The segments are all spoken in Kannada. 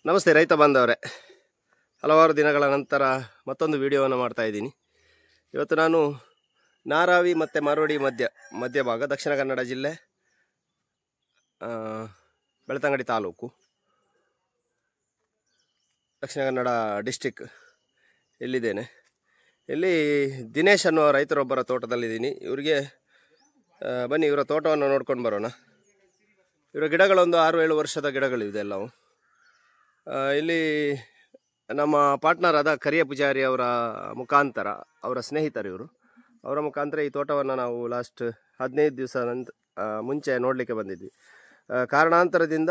ನಮಸ್ತೆ ರೈತ ಬಾಂಧವರೇ, ಹಲವಾರು ದಿನಗಳ ನಂತರ ಮತ್ತೊಂದು ವಿಡಿಯೋವನ್ನು ಮಾಡ್ತಾ ಇದ್ದೀನಿ. ಇವತ್ತು ನಾನು ನಾರಾವಿ ಮತ್ತು ಮಾರೋಡಿ ಮಧ್ಯಭಾಗ ದಕ್ಷಿಣ ಕನ್ನಡ ಜಿಲ್ಲೆ ಬೆಳ್ತಂಗಡಿ ತಾಲೂಕು ದಕ್ಷಿಣ ಕನ್ನಡ ಡಿಸ್ಟಿಕ್ ಇಲ್ಲಿದ್ದೇನೆ. ಇಲ್ಲಿ ದಿನೇಶ್ ಅನ್ನುವ ರೈತರೊಬ್ಬರ ತೋಟದಲ್ಲಿದ್ದೀನಿ. ಇವರಿಗೆ ಬನ್ನಿ ಇವರ ತೋಟವನ್ನು ನೋಡ್ಕೊಂಡು ಬರೋಣ. ಇವರ ಗಿಡಗಳೊಂದು 6-7 ವರ್ಷದ ಗಿಡಗಳಿದೆ ಎಲ್ಲವು. ಇಲ್ಲಿ ನಮ್ಮ ಪಾರ್ಟ್ನರ್ ಆದ ಕರಿಯ ಪೂಜಾರಿ ಅವರ ಮುಖಾಂತರ, ಅವರ ಸ್ನೇಹಿತರು ಇವರು, ಅವರ ಮುಖಾಂತರ ಈ ತೋಟವನ್ನು ನಾವು ಲಾಸ್ಟ್ 15 ದಿವಸ ಮುಂಚೆ ನೋಡಲಿಕ್ಕೆ ಬಂದಿದ್ವಿ. ಕಾರಣಾಂತರದಿಂದ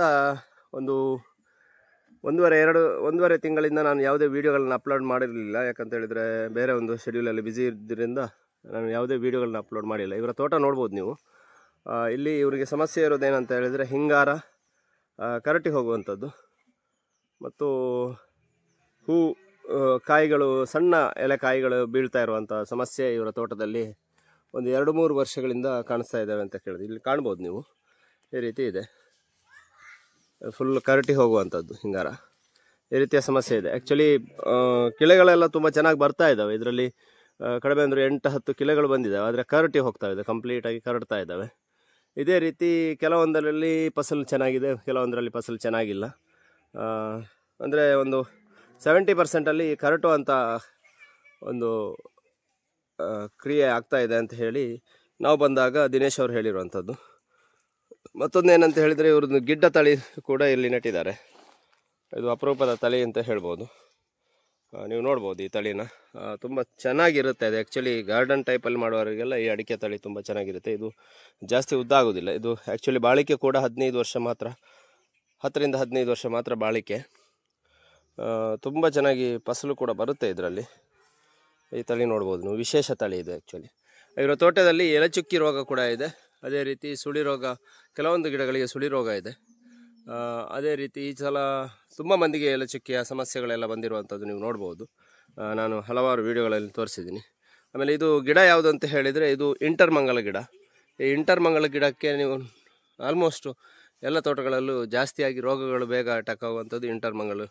ಒಂದೂವರೆ ತಿಂಗಳಿಂದ ನಾನು ಯಾವುದೇ ವೀಡಿಯೋಗಳನ್ನ ಅಪ್ಲೋಡ್ ಮಾಡಿರಲಿಲ್ಲ. ಯಾಕಂತ ಹೇಳಿದರೆ ಬೇರೆ ಒಂದು ಶೆಡ್ಯೂಲಲ್ಲಿ ಬ್ಯುಸಿ ಇದ್ದರಿಂದ ನಾನು ಯಾವುದೇ ವೀಡಿಯೋಗಳನ್ನ ಅಪ್ಲೋಡ್ ಮಾಡಿಲ್ಲ. ಇವರ ತೋಟ ನೋಡ್ಬೋದು ನೀವು. ಇಲ್ಲಿ ಇವರಿಗೆ ಸಮಸ್ಯೆ ಇರೋದೇನಂತ ಹೇಳಿದರೆ ಹಿಂಗಾರ ಕರಟಿ ಹೋಗುವಂಥದ್ದು ಮತ್ತು ಕಾಯಿಗಳು, ಸಣ್ಣ ಎಲೆಕಾಯಿಗಳು ಬೀಳ್ತಾ ಇರುವಂಥ ಸಮಸ್ಯೆ ಇವರ ತೋಟದಲ್ಲಿ ಒಂದು 2-3 ವರ್ಷಗಳಿಂದ ಕಾಣಿಸ್ತಾ ಇದ್ದಾವೆ ಅಂತ ಕೇಳಿದೆ. ಇಲ್ಲಿ ಕಾಣ್ಬೋದು ನೀವು, ಈ ರೀತಿ ಇದೆ, ಫುಲ್ ಕರಟಿ ಹೋಗುವಂಥದ್ದು ಹಿಂಗಾರ. ಈ ರೀತಿಯ ಸಮಸ್ಯೆ ಇದೆ. ಆ್ಯಕ್ಚುಲಿ ಕಿಳೆಗಳೆಲ್ಲ ತುಂಬ ಚೆನ್ನಾಗಿ ಬರ್ತಾ ಇದ್ದಾವೆ. ಇದರಲ್ಲಿ ಕಡಿಮೆ ಅಂದರೆ 8-10 ಕಿಳೆಗಳು ಬಂದಿದ್ದಾವೆ, ಆದರೆ ಕರಟಿ ಹೋಗ್ತಾ ಇದೆ, ಕಂಪ್ಲೀಟಾಗಿ ಕರಡ್ತಾ ಇದ್ದಾವೆ. ಇದೇ ರೀತಿ ಕೆಲವೊಂದರಲ್ಲಿ ಫಸಲು ಚೆನ್ನಾಗಿದೆ, ಕೆಲವೊಂದರಲ್ಲಿ ಫಸಲು ಚೆನ್ನಾಗಿಲ್ಲ. ಅಂದರೆ ಒಂದು 70% ಕರಟುವಂಥ ಒಂದು ಕ್ರಿಯೆ ಆಗ್ತಾ ಇದೆ ಅಂತ ಹೇಳಿ ನಾವು ಬಂದಾಗ ದಿನೇಶ್ ಅವರು ಹೇಳಿರುವಂಥದ್ದು. ಮತ್ತೊಂದೇನಂತ ಹೇಳಿದರೆ ಇವ್ರದ್ದು ಗಿಡ್ಡ ತಳಿ ಕೂಡ ಇಲ್ಲಿ ನೆಟ್ಟಿದ್ದಾರೆ. ಇದು ಅಪರೂಪದ ತಳಿ ಅಂತ ಹೇಳ್ಬೋದು. ನೀವು ನೋಡ್ಬೋದು ಈ ತಳಿನ, ತುಂಬ ಚೆನ್ನಾಗಿರುತ್ತೆ. ಅದು ಆ್ಯಕ್ಚುಲಿ ಗಾರ್ಡನ್ ಟೈಪಲ್ಲಿ ಮಾಡುವವರಿಗೆಲ್ಲ ಈ ಅಡಿಕೆ ತಳಿ ತುಂಬ ಚೆನ್ನಾಗಿರುತ್ತೆ. ಇದು ಜಾಸ್ತಿ ಉದ್ದ ಆಗೋದಿಲ್ಲ. ಇದು ಆ್ಯಕ್ಚುಲಿ ಬಾಳಿಕೆ ಕೂಡ 15 ವರ್ಷ ಮಾತ್ರ, 10ರಿಂದ 15 ವರ್ಷ ಮಾತ್ರ ಬಾಳಿಕೆ. ತುಂಬ ಚೆನ್ನಾಗಿ ಫಸಲು ಕೂಡ ಬರುತ್ತೆ ಇದರಲ್ಲಿ. ಈ ತಳಿ ನೋಡ್ಬೋದು ನೀವು, ವಿಶೇಷ ತಳಿ ಇದೆ ಆ್ಯಕ್ಚುಲಿ. ಇವರ ತೋಟದಲ್ಲಿ ಎಲೆಚುಕ್ಕಿ ರೋಗ ಕೂಡ ಇದೆ. ಅದೇ ರೀತಿ ಸುಳಿ ರೋಗ, ಕೆಲವೊಂದು ಗಿಡಗಳಿಗೆ ಸುಳಿ ರೋಗ ಇದೆ. ಅದೇ ರೀತಿ ಈ ಸಲ ತುಂಬ ಮಂದಿಗೆ ಎಲೆಚುಕ್ಕಿಯ ಸಮಸ್ಯೆಗಳೆಲ್ಲ ಬಂದಿರುವಂಥದ್ದು ನೀವು ನೋಡ್ಬೋದು. ನಾನು ಹಲವಾರು ವಿಡಿಯೋಗಳಲ್ಲಿ ತೋರಿಸಿದ್ದೀನಿ. ಆಮೇಲೆ ಇದು ಗಿಡ ಯಾವುದು ಅಂತ ಹೇಳಿದರೆ ಇದು ಇಂಟರ್ಮಂಗಲ ಗಿಡ. ಈ ಇಂಟರ್ಮಂಗಲ ಗಿಡಕ್ಕೆ ನೀವು ಆಲ್ಮೋಸ್ಟು ಎಲ್ಲ ತೋಟಗಳಲ್ಲೂ ಜಾಸ್ತಿಯಾಗಿ ರೋಗಗಳು ಬೇಗ ಅಟ್ಯಾಕ್ ಆಗುವಂಥದ್ದು ಇಂಟರ್ಮಂಗಲ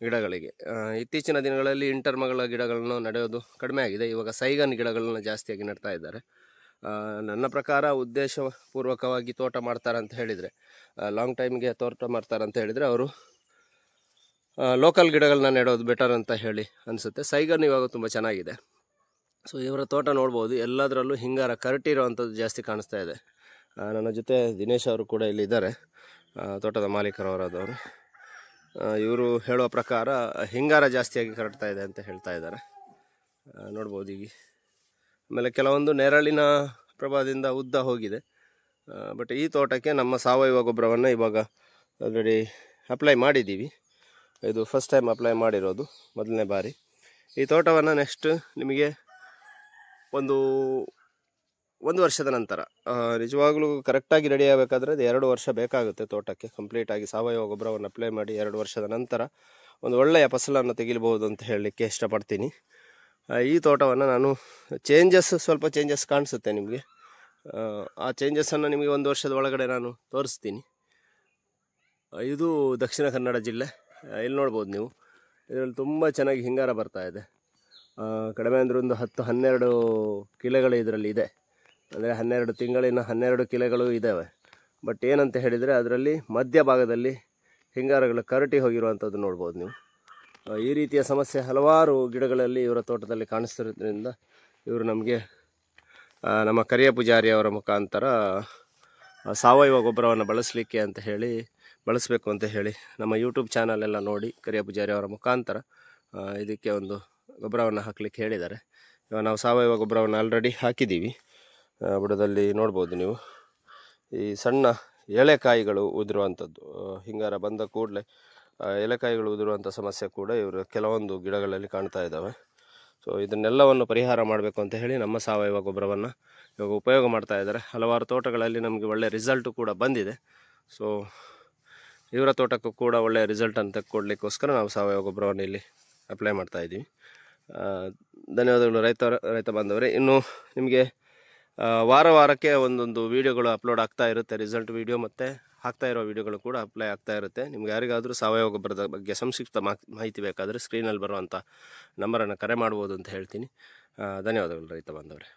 ಗಿಡಗಳಿಗೆ. ಇತ್ತೀಚಿನ ದಿನಗಳಲ್ಲಿ ಇಂಟರ್ಮಂಗಲ ಗಿಡಗಳನ್ನು ನಡೆಯೋದು ಕಡಿಮೆ ಆಗಿದೆ. ಇವಾಗ ಸೈಗನ್ ಗಿಡಗಳನ್ನು ಜಾಸ್ತಿಯಾಗಿ ನೆಡ್ತಾ ಇದ್ದಾರೆ. ನನ್ನ ಪ್ರಕಾರ ಉದ್ದೇಶಪೂರ್ವಕವಾಗಿ ತೋಟ ಮಾಡ್ತಾರೆ ಅಂತ ಹೇಳಿದರೆ, ಲಾಂಗ್ ಟೈಮ್ಗೆ ತೋಟ ಮಾಡ್ತಾರೆ ಅಂತ ಹೇಳಿದರೆ ಅವರು ಲೋಕಲ್ ಗಿಡಗಳನ್ನ ನೆಡೋದು ಬೆಟರ್ ಅಂತ ಹೇಳಿ ಅನಿಸುತ್ತೆ. ಸೈಗನ್ ಇವಾಗ ತುಂಬ ಚೆನ್ನಾಗಿದೆ. ಸೊ ಇವರ ತೋಟ ನೋಡ್ಬೋದು, ಎಲ್ಲದರಲ್ಲೂ ಹಿಂಗಾರ ಕರಟಿ ಇರೋವಂಥದ್ದು ಜಾಸ್ತಿ ಕಾಣಿಸ್ತಾ ಇದೆ. ನನ್ನ ಜೊತೆ ದಿನೇಶ್ ಅವರು ಕೂಡ ಇಲ್ಲಿ ಇದ್ದಾರೆ, ತೋಟದ ಮಾಲೀಕರವರಾದವರು. ಇವರು ಹೇಳುವ ಪ್ರಕಾರ ಹಿಂಗಾರ ಜಾಸ್ತಿಯಾಗಿ ಕರಡ್ತಾ ಇದೆ ಅಂತ ಹೇಳ್ತಾ ಇದ್ದಾರೆ. ನೋಡ್ಬೋದು ಈಗ. ಆಮೇಲೆ ಕೆಲವೊಂದು ನೆರಳಿನ ಪ್ರಭಾವದಿಂದ ಉದ್ದ ಹೋಗಿದೆ. ಬಟ್ ಈ ತೋಟಕ್ಕೆ ನಮ್ಮ ಸಾವಯವ ಗೊಬ್ಬರವನ್ನು ಇವಾಗ ಆಲ್ರೆಡಿ ಅಪ್ಲೈ ಮಾಡಿದ್ದೀವಿ. ಇದು ಫಸ್ಟ್ ಟೈಮ್ ಅಪ್ಲೈ ಮಾಡಿರೋದು, ಮೊದಲನೇ ಬಾರಿ. ಈ ತೋಟವನ್ನು ನೆಕ್ಸ್ಟ್ ನಿಮಗೆ ಒಂದು ವರ್ಷದ ನಂತರ, ನಿಜವಾಗ್ಲೂ ಕರೆಕ್ಟಾಗಿ ರೆಡಿ ಆಗಬೇಕಾದ್ರೆ ಅದು 2 ವರ್ಷ ಬೇಕಾಗುತ್ತೆ ತೋಟಕ್ಕೆ. ಕಂಪ್ಲೀಟಾಗಿ ಸಾವಯವ ಗೊಬ್ಬರವನ್ನು ಅಪ್ಲೈ ಮಾಡಿ 2 ವರ್ಷದ ನಂತರ ಒಂದು ಒಳ್ಳೆಯ ಫಸಲನ್ನು ತೆಗಿಲ್ಬೋದು ಅಂತ ಹೇಳಲಿಕ್ಕೆ ಇಷ್ಟಪಡ್ತೀನಿ. ಈ ತೋಟವನ್ನು ನಾನು ಸ್ವಲ್ಪ ಚೇಂಜಸ್ ಕಾಣಿಸುತ್ತೆ ನಿಮಗೆ. ಆ ಚೇಂಜಸ್ಸನ್ನು ನಿಮಗೆ 1 ವರ್ಷದ ಒಳಗಡೆ ನಾನು ತೋರಿಸ್ತೀನಿ. ಇದು ದಕ್ಷಿಣ ಕನ್ನಡ ಜಿಲ್ಲೆ. ಇಲ್ಲಿ ನೋಡ್ಬೋದು ನೀವು, ಇದರಲ್ಲಿ ತುಂಬ ಚೆನ್ನಾಗಿ ಹಿಂಗಾರ ಬರ್ತಾ ಇದೆ. ಕಡಿಮೆ ಅಂದರೆ ಒಂದು 10-12 ಕಿಲೆಗಳು ಇದರಲ್ಲಿ ಇದೆ. ಅಂದರೆ 12 ತಿಂಗಳಿನ 12 ಕಿಲೆಗಳು ಇದ್ದಾವೆ. ಬಟ್ ಏನಂತ ಹೇಳಿದರೆ ಅದರಲ್ಲಿ ಮಧ್ಯಭಾಗದಲ್ಲಿ ಹಿಂಗಾರಗಳು ಕರಟಿ ಹೋಗಿರುವಂಥದ್ದು ನೋಡ್ಬೋದು ನೀವು. ಈ ರೀತಿಯ ಸಮಸ್ಯೆ ಹಲವಾರು ಗಿಡಗಳಲ್ಲಿ ಇವರ ತೋಟದಲ್ಲಿ ಕಾಣಿಸ್ತಿರೋದ್ರಿಂದ ಇವರು ನಮಗೆ ನಮ್ಮ ಕರಿಯ ಪೂಜಾರಿ ಅವರ ಮುಖಾಂತರ ಸಾವಯವ ಗೊಬ್ಬರವನ್ನು ಬಳಸಬೇಕು ಅಂತ ಹೇಳಿ ನಮ್ಮ ಯೂಟ್ಯೂಬ್ ಚಾನಲೆಲ್ಲ ನೋಡಿ ಕರಿಯ ಪೂಜಾರಿ ಅವರ ಮುಖಾಂತರ ಇದಕ್ಕೆ ಒಂದು ಗೊಬ್ಬರವನ್ನು ಹಾಕಲಿಕ್ಕೆ ಹೇಳಿದ್ದಾರೆ. ಇವಾಗ ನಾವು ಸಾವಯವ ಗೊಬ್ಬರವನ್ನು ಆಲ್ರೆಡಿ ಹಾಕಿದ್ದೀವಿ. ಬುಡದಲ್ಲಿ ನೋಡ್ಬೋದು ನೀವು, ಈ ಸಣ್ಣ ಎಲೆಕಾಯಿಗಳು ಉದುರುವಂಥದ್ದು, ಹಿಂಗಾರ ಬಂದ ಕೂಡಲೇ ಎಲೆಕಾಯಿಗಳು ಉದುರುವಂಥ ಸಮಸ್ಯೆ ಕೂಡ ಇವರು ಕೆಲವೊಂದು ಗಿಡಗಳಲ್ಲಿ ಕಾಣ್ತಾ ಇದ್ದಾವೆ. ಸೊ ಇದನ್ನೆಲ್ಲವನ್ನು ಪರಿಹಾರ ಮಾಡಬೇಕು ಅಂತ ಹೇಳಿ ನಮ್ಮ ಸಾವಯವ ಗೊಬ್ಬರವನ್ನು ಇವಾಗ ಉಪಯೋಗ ಮಾಡ್ತಾ ಇದ್ದಾರೆ. ಹಲವಾರು ತೋಟಗಳಲ್ಲಿ ನಮಗೆ ಒಳ್ಳೆಯ ರಿಸಲ್ಟು ಕೂಡ ಬಂದಿದೆ. ಸೊ ಇವರ ತೋಟಕ್ಕೂ ಕೂಡ ಒಳ್ಳೆಯ ರಿಸಲ್ಟ್ ಅಂತ ಕೊಡಲಿಕ್ಕೋಸ್ಕರ ನಾವು ಸಾವಯವ ಗೊಬ್ಬರವನ್ನು ಇಲ್ಲಿ ಅಪ್ಲೈ ಮಾಡ್ತಾ ಇದ್ದೀವಿ. ಧನ್ಯವಾದಗಳು ರೈತ ಬಾಂಧವರೇ. ಇನ್ನು ನಿಮಗೆ ವಾರಕ್ಕೆ ಒಂದೊಂದು ವೀಡಿಯೋಗಳು ಅಪ್ಲೋಡ್ ಆಗ್ತಾ ಇರುತ್ತೆ, ರಿಸಲ್ಟ್ ವೀಡಿಯೋ ಮತ್ತು ಹಾಕ್ತಾ ಇರೋ ವಿಡಿಯೋಗಳು ಕೂಡ ಅಪ್ಲೈ ಆಗ್ತಾ ಇರುತ್ತೆ. ನಿಮ್ಗೆ ಯಾರಿಗಾದರೂ ಸಾವಯವ ಗೊಬ್ಬರದ ಬಗ್ಗೆ ಸಂಕ್ಷಿಪ್ತ ಮಾಹಿತಿ ಬೇಕಾದರೆ ಸ್ಕ್ರೀನಲ್ಲಿ ಬರುವಂಥ ನಂಬರನ್ನು ಕರೆ ಮಾಡ್ಬೋದು ಅಂತ ಹೇಳ್ತೀನಿ. ಧನ್ಯವಾದಗಳು ರೈತ ಬಾಂಧವರೇ.